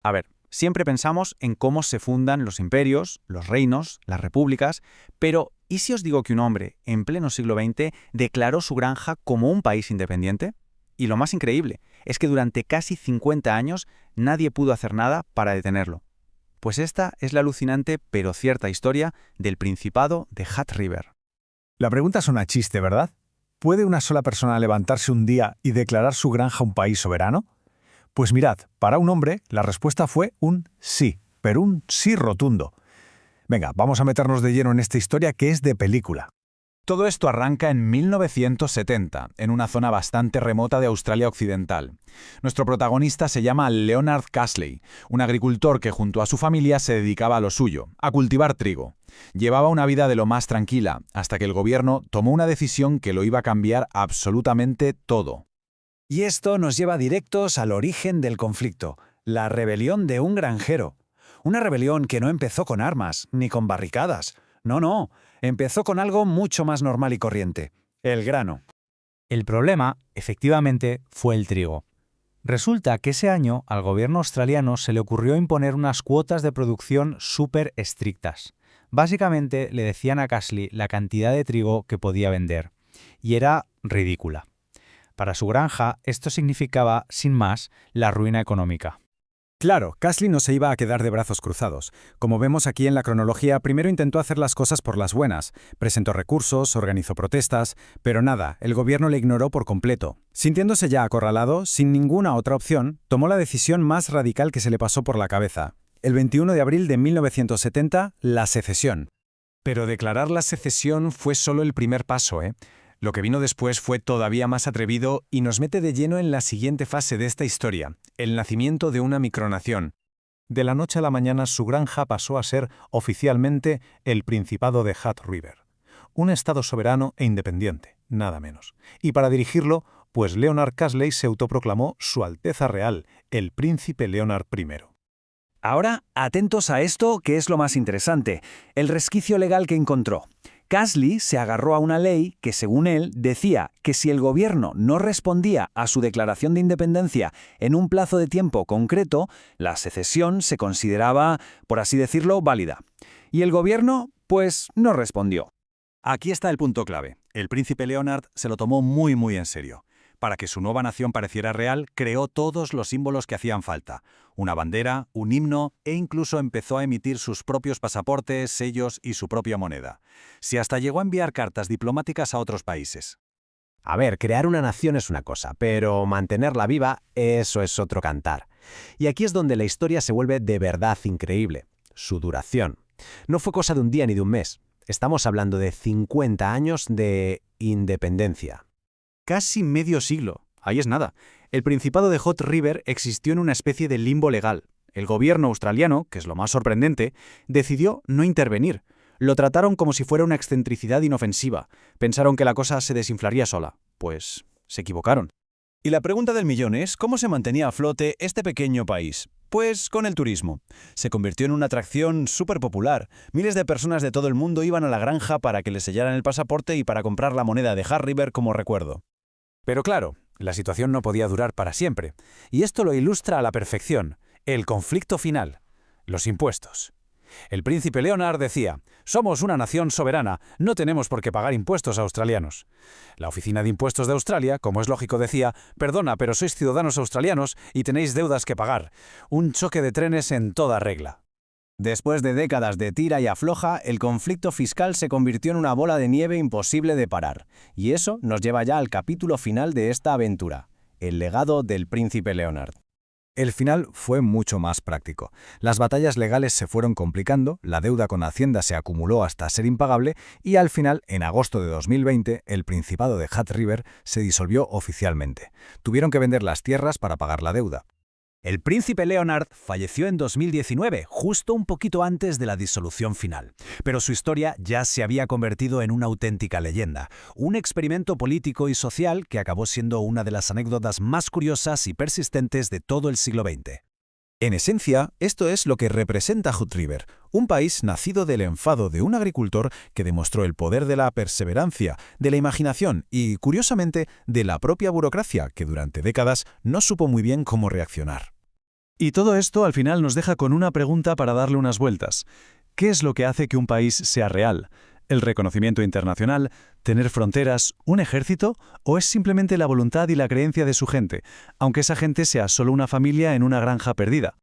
A ver, siempre pensamos en cómo se fundan los imperios, los reinos, las repúblicas, pero ¿y si os digo que un hombre, en pleno siglo XX, declaró su granja como un país independiente? Y lo más increíble es que durante casi 50 años nadie pudo hacer nada para detenerlo. Pues esta es la alucinante pero cierta historia del Principado de Hat River. La pregunta suena a chiste, ¿verdad? ¿Puede una sola persona levantarse un día y declarar su granja un país soberano? Pues mirad, para un hombre, la respuesta fue un sí, pero un sí rotundo. Venga, vamos a meternos de lleno en esta historia que es de película. Todo esto arranca en 1970, en una zona bastante remota de Australia Occidental. Nuestro protagonista se llama Leonard Casley, un agricultor que junto a su familia se dedicaba a lo suyo, a cultivar trigo. Llevaba una vida de lo más tranquila, hasta que el gobierno tomó una decisión que lo iba a cambiar absolutamente todo. Y esto nos lleva directos al origen del conflicto, la rebelión de un granjero. Una rebelión que no empezó con armas, ni con barricadas. No, empezó con algo mucho más normal y corriente, el grano. El problema, efectivamente, fue el trigo. Resulta que ese año al gobierno australiano se le ocurrió imponer unas cuotas de producción súper estrictas. Básicamente le decían a Casley la cantidad de trigo que podía vender. Y era ridícula. Para su granja, esto significaba, sin más, la ruina económica. Claro, Casley no se iba a quedar de brazos cruzados. Como vemos aquí en la cronología, primero intentó hacer las cosas por las buenas. Presentó recursos, organizó protestas, pero nada, el gobierno le ignoró por completo. Sintiéndose ya acorralado, sin ninguna otra opción, tomó la decisión más radical que se le pasó por la cabeza. El 21 de abril de 1970, la secesión. Pero declarar la secesión fue solo el primer paso, ¿eh? Lo que vino después fue todavía más atrevido y nos mete de lleno en la siguiente fase de esta historia, el nacimiento de una micronación. De la noche a la mañana su granja pasó a ser oficialmente el Principado de Hat River, un estado soberano e independiente, nada menos. Y para dirigirlo, pues Leonard Casley se autoproclamó Su Alteza Real, el Príncipe Leonard I. Ahora, atentos a esto que es lo más interesante, el resquicio legal que encontró. Casley se agarró a una ley que, según él, decía que si el gobierno no respondía a su declaración de independencia en un plazo de tiempo concreto, la secesión se consideraba, por así decirlo, válida. Y el gobierno, pues, no respondió. Aquí está el punto clave. El príncipe Leonard se lo tomó muy en serio. Para que su nueva nación pareciera real, creó todos los símbolos que hacían falta. Una bandera, un himno e incluso empezó a emitir sus propios pasaportes, sellos y su propia moneda. Si hasta llegó a enviar cartas diplomáticas a otros países. A ver, crear una nación es una cosa, pero mantenerla viva, eso es otro cantar. Y aquí es donde la historia se vuelve de verdad increíble. Su duración. No fue cosa de un día ni de un mes. Estamos hablando de 50 años de independencia. Casi medio siglo. Ahí es nada. El Principado de Hat River existió en una especie de limbo legal. El gobierno australiano, que es lo más sorprendente, decidió no intervenir. Lo trataron como si fuera una excentricidad inofensiva. Pensaron que la cosa se desinflaría sola. Pues se equivocaron. Y la pregunta del millón es, ¿cómo se mantenía a flote este pequeño país? Pues con el turismo. Se convirtió en una atracción súper popular. Miles de personas de todo el mundo iban a la granja para que les sellaran el pasaporte y para comprar la moneda de Hat River como recuerdo. Pero claro, la situación no podía durar para siempre. Y esto lo ilustra a la perfección. El conflicto final. Los impuestos. El príncipe Leonard decía, somos una nación soberana, no tenemos por qué pagar impuestos australianos. La Oficina de Impuestos de Australia, como es lógico, decía, perdona, pero sois ciudadanos australianos y tenéis deudas que pagar. Un choque de trenes en toda regla. Después de décadas de tira y afloja, el conflicto fiscal se convirtió en una bola de nieve imposible de parar. Y eso nos lleva ya al capítulo final de esta aventura, el legado del príncipe Leonard. El final fue mucho más práctico. Las batallas legales se fueron complicando, la deuda con Hacienda se acumuló hasta ser impagable y al final, en agosto de 2020, el Principado de Hat River se disolvió oficialmente. Tuvieron que vender las tierras para pagar la deuda. El príncipe Leonard falleció en 2019, justo un poquito antes de la disolución final. Pero su historia ya se había convertido en una auténtica leyenda, un experimento político y social que acabó siendo una de las anécdotas más curiosas y persistentes de todo el siglo XX. En esencia, esto es lo que representa Hat River, un país nacido del enfado de un agricultor que demostró el poder de la perseverancia, de la imaginación y, curiosamente, de la propia burocracia, que durante décadas no supo muy bien cómo reaccionar. Y todo esto al final nos deja con una pregunta para darle unas vueltas. ¿Qué es lo que hace que un país sea real? ¿El reconocimiento internacional? ¿Tener fronteras? ¿Un ejército? ¿O es simplemente la voluntad y la creencia de su gente, aunque esa gente sea solo una familia en una granja perdida?